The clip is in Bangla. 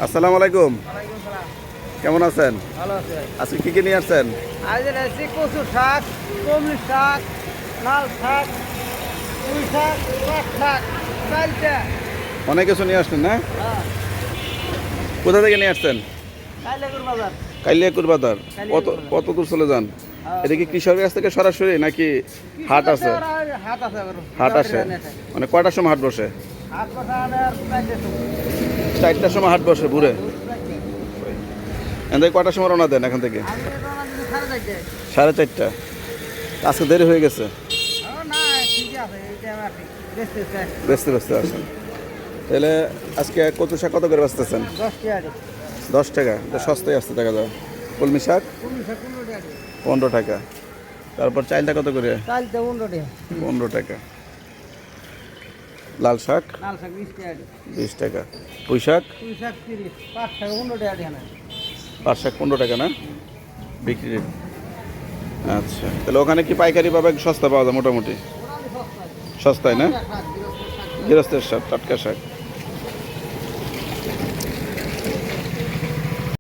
আসসালামু আলাইকুম। ওয়ালাইকুম সালাম। কেমন আছেন? ভালো আছে ভাই। আজকে কি কি নিয়ে আসছেন? আজ এনেছি কচু শাক, কমলি শাক, লাল শাক, পুঁই শাক, পাট শাক, চালটা। অনেক কিছু নিয়ে আসছেন না? হ্যাঁ, কোথা থেকে নিয়ে আসছেন? কাইলাগুর বাজার। কালিয়াকুর বাজার। কত কালিয়াকুর বাজার। কত দূর চলে যান? এটা কি কৃষকের কাছ থেকে সরাসরি নাকি হাট আছে? হাট আছে আবার। হাট আছে মানে কয়টার সময় হাট বসে? হাট বসা আর চাইতে তো। 4টার সময় হাট বসে ভোরে। এখান থেকে কয়টার সময় রওনা দেন এখান থেকে? আমি রওনা দিতে সাড়ে চারটে। 4:30। আজকে দেরি হয়ে গেছে। না, ঠিকই আছে, এইটা আমার ঠিক। বেচতে চাই। ব্যস্ত ব্যস্ত আছেন। তাহলে আজকে কচু শাক কত করে বেচতেছেন? 10 টাকা। 10 টাকা। তো সস্তায় আসতে টাকা দাও। কলমি শাক কমলি শাক 15 টাকা। 15 টাকা। তারপর চালটা কত করে? চালটা 15 টাকা। 15 টাকা। লাল শাক লাল শাক 20 টাকা। 20 টাকা। পুঁই শাক পুঁই শাক 30, পাট শাক 15 টাকা দেয় না। পাট শাক 15 টাকা না বিক্রি রেট? আচ্ছা, তাহলে ওখানে কি পাইকারি পাবে সস্তা পাওয়া যায় মোটামুটি? ওরা সস্তা। সস্তায় না? শাক, গৃহস্থের শাক। গৃহস্থের শাক, টাটকা শাক।